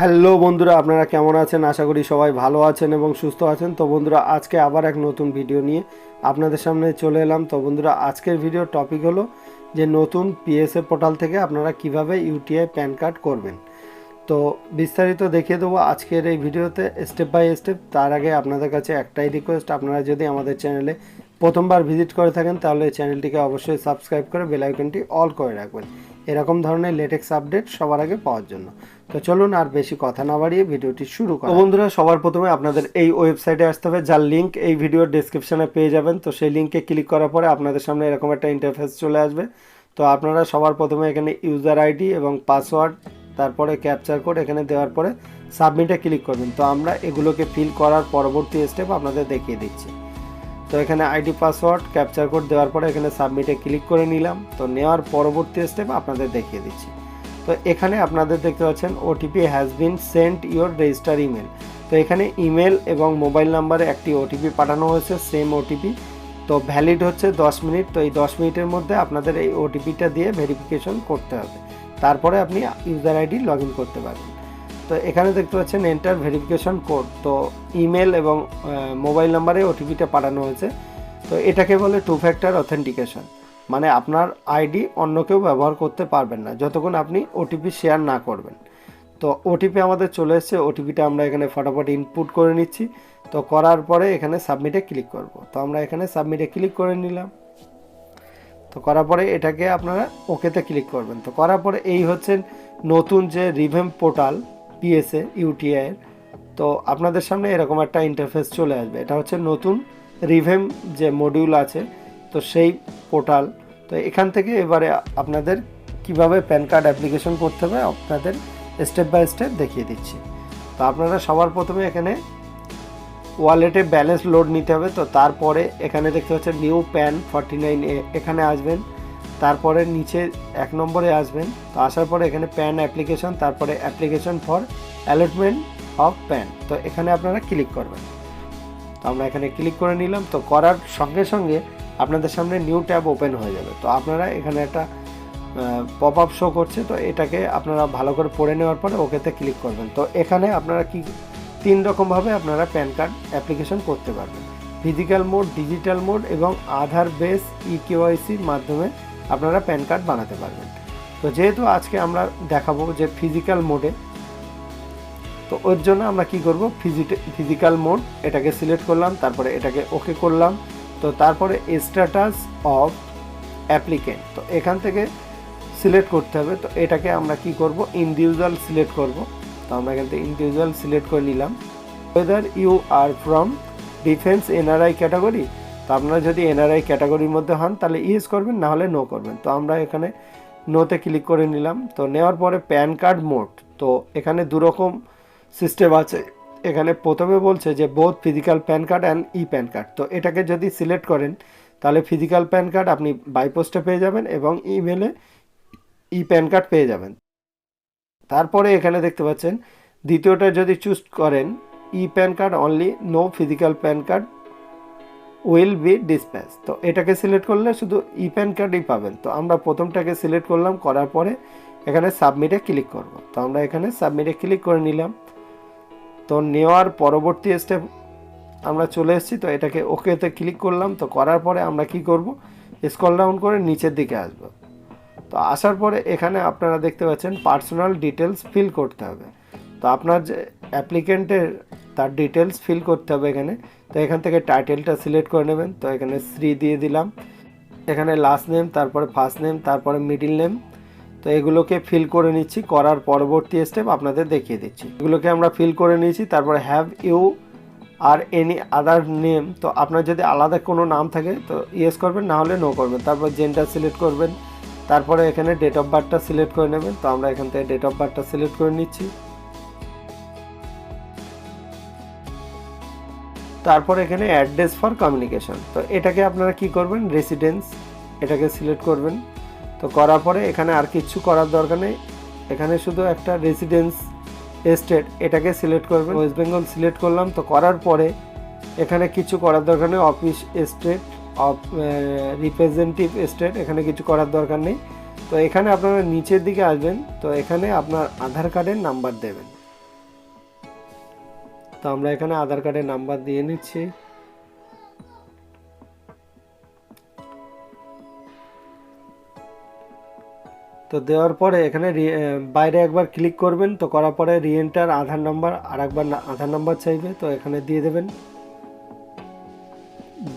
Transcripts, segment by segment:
Hello বন্ধুরা, আপনারা কেমন আছেন? আশা করি সবাই ভালো আছেন এবং সুস্থ আছেন। তো বন্ধুরা, আজকে আবার এক নতুন ভিডিও নিয়ে আপনাদের সামনে চলে এলাম। তো বন্ধুরা, আজকের ভিডিওর টপিক হলো যে নতুন পিএসএ পোর্টাল থেকে আপনারা কিভাবে ইউটিআই প্যান কার্ড করবেন। তো বিস্তারিত দেখিয়ে দেবো আজকের এই ভিডিওতে স্টেপ বাই স্টেপ। তার আগে আপনাদের কাছে একটাই রিকোয়েস্ট, আপনারা যদি আমাদের চ্যানেলে প্রথমবার ভিজিট করে থাকেন তাহলে চ্যানেলটিকে অবশ্যই সাবস্ক্রাইব করে বেল আইকনটি অল করে রাখবেন এরকম ধরনের লেটেক্স আপডেট সবার আগে পাওয়ার জন্য। তো চলুন আর বেশি কথা না বাড়িয়ে ভিডিওটি শুরু করি। তো বন্ধুরা, সবার প্রথমে আপনাদের এই ওয়েবসাইটে আসতে হবে, যার লিঙ্ক এই ভিডিওর ডেসক্রিপশনে পেয়ে যাবেন। তো সেই লিঙ্কে ক্লিক করার পরে আপনাদের সামনে এরকম একটা ইন্টারফেস চলে আসবে। তো আপনারা সবার প্রথমে এখানে ইউজার আইডি এবং পাসওয়ার্ড, তারপরে ক্যাপচার কোড এখানে দেওয়ার পরে সাবমিটে ক্লিক করবেন। তো আমরা এগুলোকে ফিল করার পরবর্তী স্টেপ আপনাদের দেখিয়ে দিচ্ছি। তো এখানে আইডি পাসওয়ার্ড ক্যাপচার কোড দেওয়ার পরে এখানে সাবমিটে ক্লিক করে নিলাম। তো নেওয়ার পরবর্তী স্টেপ আপনাদের দেখিয়ে দিচ্ছি। তো এখানে আপনাদের দেখতে পাচ্ছেন OTP has been sent your register email. তো এখানে ইমেল এবং মোবাইল নাম্বারে একটি ওটিপি পাঠানো হয়েছে, সেম ওটিপি। তো ভ্যালিড হচ্ছে 10 মিনিট। তো এই 10 মিনিটের মধ্যে আপনাদের এই ওটিপিটা দিয়ে ভেরিফিকেশন করতে হবে, তারপরে আপনি ইউজার আইডি লগ ইন করতে পারবেন। তো এখানে দেখতে পাচ্ছেন এন্টার ভেরিফিকেশন কোড। তো ইমেল এবং মোবাইল নাম্বারে ওটিপিটা পাঠানো হয়েছে। তো এটাকে বলে টু ফ্যাক্টর অথেন্টিকেশন, মানে আপনার আইডি অন্য কেউ ব্যবহার করতে পারবেন না যতক্ষণ আপনি ওটিপি শেয়ার না করবেন। তো ওটিপি আমাদের চলে এসেছে, ওটিপিটা আমরা এখানে ফটাফট ইনপুট করে নিচ্ছি। তো করার পরে এখানে সাবমিটে ক্লিক করব। তো আমরা এখানে সাবমিটে ক্লিক করে নিলাম। তো করার পরে এটাকে আপনারা ওকেতে ক্লিক করবেন। তো করার পরে এই হচ্ছে নতুন যে রিভ্যাম্প পোর্টাল পিএসএ ইউটিআইয়ের। তো আপনাদের সামনে এরকম একটা ইন্টারফেস চলে আসবে। এটা হচ্ছে নতুন রিভ্যাম্প যে মডিউল আছে, তো সেই পোর্টাল। তো এখান থেকে এবারে আপনাদের কিভাবে প্যান কার্ড অ্যাপ্লিকেশন করতে হবে আপনাদের স্টেপ বাই স্টেপ দেখিয়ে দিচ্ছি। তো আপনারা সবার প্রথমে এখানে ওয়ালেটে ব্যালেন্স লোড নিতে হবে। তো তারপরে এখানে দেখতে পাচ্ছেন নিউ প্যান 49A, এখানে আসবেন। তারপরে নিচে 1 নম্বরে আসবেন। তো আসার পরে এখানে প্যান অ্যাপ্লিকেশন, তারপরে application for allotment of pan. তো এখানে আপনারা ক্লিক করবেন। তো আমরা এখানে ক্লিক করে নিলাম। তো করার সঙ্গে সঙ্গে আপনাদের সামনে নিউ ট্যাব ওপেন হয়ে যাবে। তো আপনারা এখানে একটা পপ আপ শো করছে, তো এটাকে আপনারা ভালো করে পড়ে নেওয়ার পরে ওকেতে ক্লিক করবেন। তো এখানে আপনারা কি 3 রকমভাবে আপনারা প্যান কার্ড অ্যাপ্লিকেশন করতে পারবেন: ফিজিক্যাল মোড, ডিজিটাল মোড এবং আধার বেস ইকেওয়াইসির মাধ্যমে আপনারা প্যান কার্ড বানাতে পারবেন। তো যেহেতু আজকে আমরা দেখাবো যে ফিজিক্যাল মোডে, তো ওর জন্য আমরা কি করব, ফিজিক্যাল মোড এটাকে সিলেক্ট করলাম, তারপরে এটাকে ওকে করলাম। তো তারপরে স্ট্যাটাস অফ অ্যাপ্লিকেন্ট, তো এখান থেকে সিলেক্ট করতে হবে। তো এটাকে আমরা কি করব, ইন্ডিভিজুয়াল সিলেক্ট করব। তো আমরা এখান থেকে ইন্ডিভিজুয়াল সিলেক্ট করে নিলাম। Whether you are from defence NRI category, তো আপনারা যদি এনআরআই ক্যাটাগরির মধ্যে হন তাহলে ইয়েস করবেন, না হলে নো করবেন। তো আমরা এখানে নোতে ক্লিক করে নিলাম। তো নেওয়ার পরে প্যান কার্ড মোড, তো এখানে দুরকম সিস্টেম আছে। এখানে প্রথমে বলছে যে both physical PAN card and E PAN card. তো এটাকে যদি সিলেক্ট করেন তাহলে ফিজিক্যাল প্যান কার্ড আপনি বাই পোস্টে পেয়ে যাবেন এবং ইমেলে ই প্যান কার্ড পেয়ে যাবেন। তারপরে এখানে দেখতে পাচ্ছেন দ্বিতীয়টা যদি চুজ করেন e PAN card only, no physical PAN card will be dispatch. তো এটাকে সিলেক্ট করলে শুধু ই প্যান কার্ডই পাবেন। তো আমরা প্রথমটাকে সিলেক্ট করলাম, করার পরে এখানে সাবমিটে ক্লিক করব। তো আমরা এখানে সাবমিটে ক্লিক করে নিলাম। তো নেওয়ার পরবর্তী স্টেপ আমরা চলে এসেছি। তো এটাকে ওকেতে ক্লিক করলাম। তো করার পরে আমরা কি করব, স্ক্রল ডাউন করে নিচের দিকে আসব। তো আসার পরে এখানে আপনারা দেখতে পাচ্ছেন পার্সোনাল ডিটেলস ফিল করতে হবে। তো আপনার যে অ্যাপ্লিকেন্টের তার ডিটেলস ফিল করতে হবে এখানে। তো এখান থেকে টাইটেলটা সিলেক্ট করে নেবেন। তো এখানে শ্রী দিয়ে দিলাম, এখানে লাস্ট নেম, তারপরে ফার্স্ট নেম, তারপরে মিডিল নেম। তো এগুলোকে ফিল করে নিচ্ছি। করার পরবর্তী স্টেপ আপনাদের দেখিয়ে দিচ্ছি। এগুলোকে আমরা ফিল করে নিয়েছি। তারপরে হ্যাভ ইউ আর এনি আদার নেম, তো আপনার যদি আলাদা কোনো নাম থাকে তো ইয়েস করবেন, না হলে নো করবেন। তারপর জেন্ডার সিলেক্ট করবেন, তারপরে এখানে ডেট অফ বার্থটা সিলেক্ট করে নেবেন। তো আমরা এখান থেকে ডেট অফ বার্থটা সিলেক্ট করে নিচ্ছি। তারপর এখানে অ্যাড্রেস ফর কমিউনিকেশন, তো এটাকে আপনারা কি করবেন, রেসিডেন্স এটাকে সিলেক্ট করবেন। তো করার পরে এখানে আর কিছু করার দরকার নেই, এখানে শুধু একটা রেসিডেন্স স্টেট এটাকে সিলেক্ট করবেন। ওয়েস্ট বেঙ্গল সিলেক্ট করলাম। তো করার পরে এখানে কিছু করার দরকার নেই, office state of representative state এখানে কিছু করার দরকার নেই। তো এখানে আপনারা নিচের দিকে আসবেন। তো এখানে আপনার আধার কার্ডের নাম্বার দেবেন। তো আমরা এখানে আধার কার্ডের নাম্বার দিয়ে নিচ্ছি। তো দেওয়ার পরে এখানে বাইরে একবার ক্লিক করবেন। তো করার পরে রিএন্টার আধার নাম্বার, আর একবার আধার নাম্বার চাইবে, তো এখানে দিয়ে দেবেন।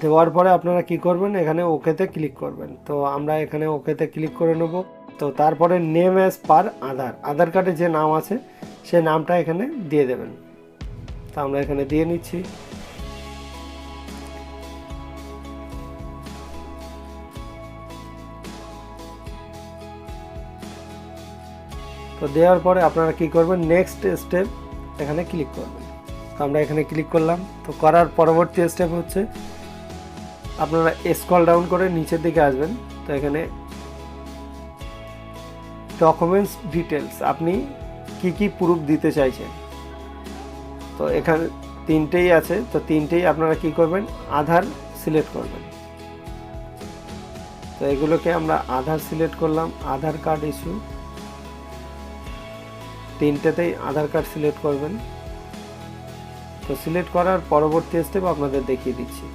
দেওয়ার পরে আপনারা কি করবেন, এখানে ওকেতে ক্লিক করবেন। তো আমরা এখানে ওকেতে ক্লিক করে নেব। তো তারপরে নেম অ্যাজ পার আধার কার্ডে যে নাম আছে সে নামটা এখানে দিয়ে দেবেন। তো আমরা এখানে দিয়ে নিচ্ছি। তো দেওয়ার পরে আপনারা কি করবেন, নেক্সট স্টেপ এখানে ক্লিক করবেন। তো আমরা এখানে ক্লিক করলাম। তো করার পরবর্তী স্টেপ হচ্ছে আপনারা স্ক্রল ডাউন করে নিচের দিকে আসবেন। তো এখানে ডকুমেন্টস ডিটেলস, আপনি কি কি প্রুফ দিতে চাইছেন। তো এখানে তিনটেই আছে। তো তিনটেই আপনারা কি করবেন, আধার সিলেক্ট করবেন। তো এগুলোকে আমরা আধার সিলেক্ট করলাম, আধার কার্ড ইস্যু, তিনটেতেই আধার কার্ড সিলেক্ট করবেন। তো সিলেক্ট করার পরবর্তী স্টেপ আপনাদের দেখিয়ে দিচ্ছি।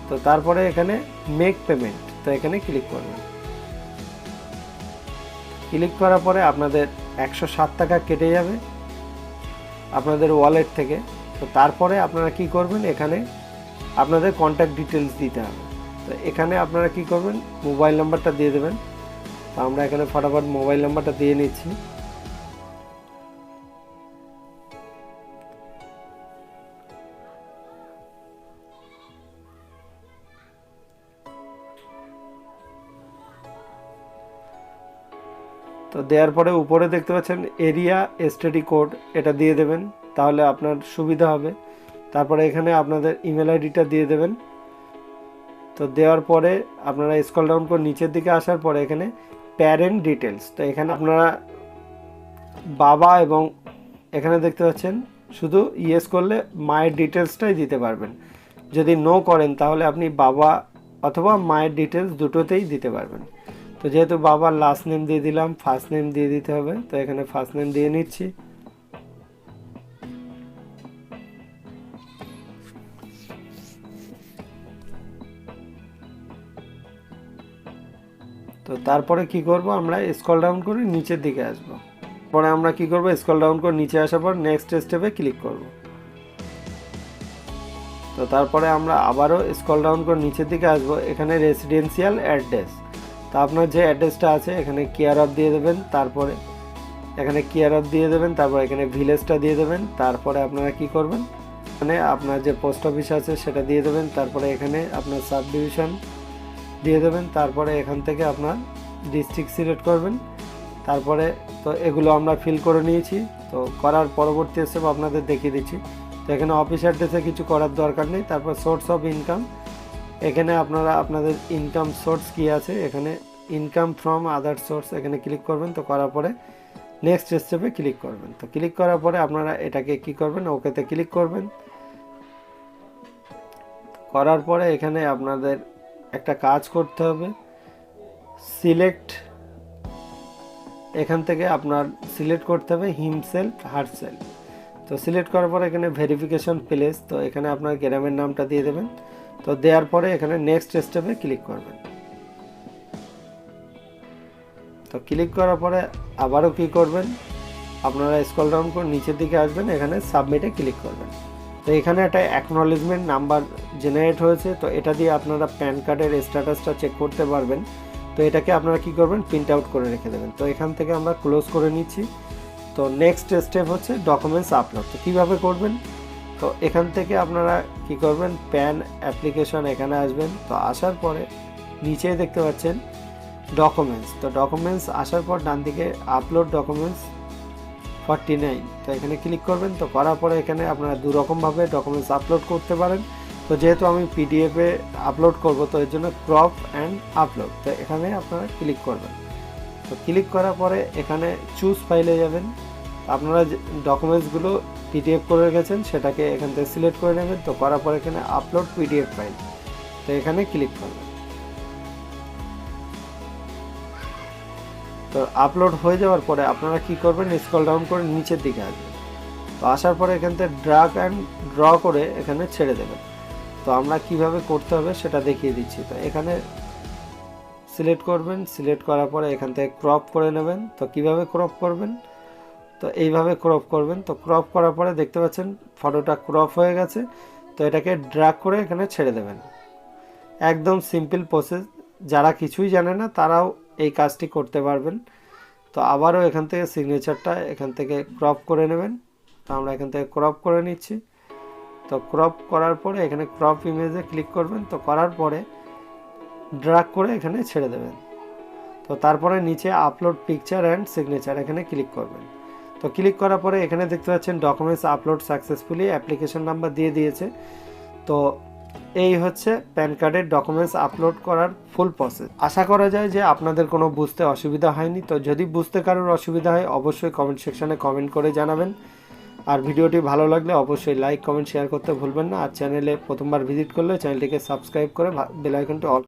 তো তারপরে এখানে মেক পেমেন্ট, তো এখানে ক্লিক করবেন। ক্লিক করার পরে আপনাদের 107 টাকা কেটে যাবে আপনাদের ওয়ালেট থেকে। তো তারপরে আপনারা কি করবেন, এখানে আপনাদের কন্ট্যাক্ট ডিটেলস দিতে হবে। তো এখানে আপনারা কি করবেন, মোবাইল নাম্বারটা দিয়ে দেবেন। তো আমরা এখানে ফটাফট মোবাইল নাম্বারটা দিয়ে নিচ্ছি। তো দেওয়ার পরে উপরে দেখতে পাচ্ছেন এরিয়া এসটিডি কোড, এটা দিয়ে দেবেন, তাহলে আপনার সুবিধা হবে। তারপরে এখানে আপনাদের ইমেল আইডিটা দিয়ে দেবেন। তো দেওয়ার পরে আপনারা স্ক্রল ডাউন করে নিচের দিকে আসার পরে এখানে প্যারেন্ট ডিটেলস, তো এখানে আপনারা বাবা এবং এখানে দেখতে পাচ্ছেন শুধু ইয়েস করলে মায়ের ডিটেলসটাই দিতে পারবেন। যদি নো করেন তাহলে আপনি বাবা অথবা মায়ের ডিটেলস দুটোতেই দিতে পারবেন। তো যেহেতু বাবার লাস্ট নেম দিয়ে দিলাম, ফার্স্ট নেম দিয়ে দিতে হবে। তো এখানে ফার্স্ট নেম দিয়ে নিচ্ছি। তো তারপরে কি করব, আমরা স্ক্রল ডাউন করে নিচের দিকে আসব। পরে আমরা কি করব, স্ক্রল ডাউন করে নিচে আসার পর নেক্সট স্টেপে ক্লিক করব। তো তারপরে আমরা আবারও স্ক্রল ডাউন করে নিচের দিকে আসব। এখানে রেসিডেন্সিয়াল অ্যাড্রেস, তো আপনার যে অ্যাড্রেসটা আছে এখানে কেয়ার অফ দিয়ে দেবেন। তারপরে এখানে কেয়ার অফ দিয়ে দেবেন, তারপর এখানে ভিলেজটা দিয়ে দেবেন। তারপরে আপনারা কি করবেন, এখানে আপনার যে পোস্ট অফিস আছে সেটা দিয়ে দেবেন। তারপরে এখানে আপনার সাব ডিভিশন দিয়ে দেবেন। তারপরে এখান থেকে আপনার ডিস্ট্রিক্ট সিলেক্ট করবেন। তারপরে তো এগুলো আমরা ফিল করে নিয়েছি। তো করার পরবর্তী স্টেপ আপনাদের দেখিয়ে দিচ্ছি। তো এখানে অফিস অ্যাড্রেসে কিছু করার দরকার নেই। তারপর সোর্স অফ ইনকাম, এখানে আপনারা আপনাদের ইনকাম সোর্স কী আছে, এখানে ইনকাম ফ্রম আদার সোর্স এখানে ক্লিক করবেন। তো করার পরে নেক্সট স্টেপে ক্লিক করবেন। তো ক্লিক করার পরে আপনারা এটাকে কি করবেন, ওকেতে ক্লিক করবেন। করার পরে এখানে আপনাদের একটা কাজ করতে হবে, সিলেক্ট, এখান থেকে আপনার সিলেক্ট করতে হবে হিমসেলফ হারসেলফ। তো সিলেক্ট করার পরে এখানে ভেরিফিকেশন প্লেস, তো এখানে আপনার গ্রামের নামটা দিয়ে দেবেন। তো দেওয়ার পরে এখানে নেক্সট স্টেপে ক্লিক করবেন। তো ক্লিক করার পরে আবারও কি করবেন, আপনারা স্ক্রল ডাউন করে নিচের দিকে আসবেন, এখানে সাবমিটে ক্লিক করবেন। তো এখানে একটা অ্যাকনলেজমেন্ট নাম্বার জেনারেট হয়েছে। তো এটা দিয়ে আপনারা প্যান কার্ডের স্ট্যাটাসটা চেক করতে পারবেন। তো এটাকে আপনারা কি করবেন, প্রিন্ট আউট করে রেখে দেবেন। তো এখান থেকে আমরা ক্লোজ করে নিচ্ছি। তো নেক্সট স্টেপ হচ্ছে ডকুমেন্টস আপলোড। তো কীভাবে করবেন, তো এখান থেকে আপনারা কি করবেন, প্যান অ্যাপ্লিকেশন এখানে আসবেন। তো আসার পরে নিচে দেখতে পাচ্ছেন ডকুমেন্টস, তো ডকুমেন্টস আসার পর ডান দিকে আপলোড ডকুমেন্টস 49, তো এখানে ক্লিক করবেন। তো করার পরে এখানে আপনারা দুরকমভাবে ডকুমেন্টস আপলোড করতে পারেন। তো যেহেতু আমি পিডিএফে আপলোড করব, তো এর জন্য ক্রপ অ্যান্ড আপলোড, তো এখানে আপনারা ক্লিক করবেন। তো ক্লিক করার পরে এখানে চুজ ফাইলে যাবেন। আপনারা যে ডকুমেন্টসগুলো পিডিএফ করে রেখেছেন সেটাকে এখান থেকে সিলেক্ট করে নেবেন। তো করার পরে এখানে আপলোড পিডিএফ ফাইল, তো এখানে ক্লিক করবেন। তো আপলোড হয়ে যাওয়ার পরে আপনারা কি করবেন, স্ক্রল ডাউন করে নিচের দিকে আসবেন। তো আসার পরে এখান থেকে ড্র্যাগ অ্যান্ড ড্র করে এখানে ছেড়ে দেবেন। তো আমরা কিভাবে করতে হবে সেটা দেখিয়ে দিচ্ছি। তো এখানে সিলেক্ট করবেন, সিলেক্ট করার পরে এখান থেকে ক্রপ করে নেবেন। তো কিভাবে ক্রপ করবেন, তো এইভাবে ক্রপ করবেন। তো ক্রপ করার পরে দেখতে পাচ্ছেন ফটোটা ক্রপ হয়ে গেছে। তো এটাকে ড্র্যাগ করে এখানে ছেড়ে দেবেন। একদম সিম্পল প্রসেস, যারা কিছুই জানে না তারাও এই কাজটি করতে পারবেন। তো আবারও এখান থেকে সিগনেচারটা এখান থেকে ক্রপ করে নেবেন। তো আমরা এখান থেকে ক্রপ করে নিচ্ছি। তো ক্রপ করার পরে এখানে ক্রপ ইমেজে ক্লিক করবেন। তো করার পরে ড্র্যাগ করে এখানে ছেড়ে দেবেন। তো তারপরে নিচে আপলোড পিকচার অ্যান্ড সিগনেচার এখানে ক্লিক করবেন। তো ক্লিক করার পরে এখানে দেখতে পাচ্ছেন documents upload successfully, application number দিয়ে দিয়েছে। তো এই হচ্ছে প্যান কার্ডের ডকুমেন্টস আপলোড করার ফুল প্রসেস। আশা করা যায় যে আপনাদের কোনো বুঝতে অসুবিধা হয়নি। তো যদি বুঝতে কারোর অসুবিধা হয় অবশ্যই কমেন্ট সেকশনে কমেন্ট করে জানাবেন। আর ভিডিওটি ভালো লাগলে অবশ্যই লাইক কমেন্ট শেয়ার করতে ভুলবেন না। আর চ্যানেলে প্রথমবার ভিজিট করলে চ্যানেলটিকে সাবস্ক্রাইব করে বেল আইকনটি অল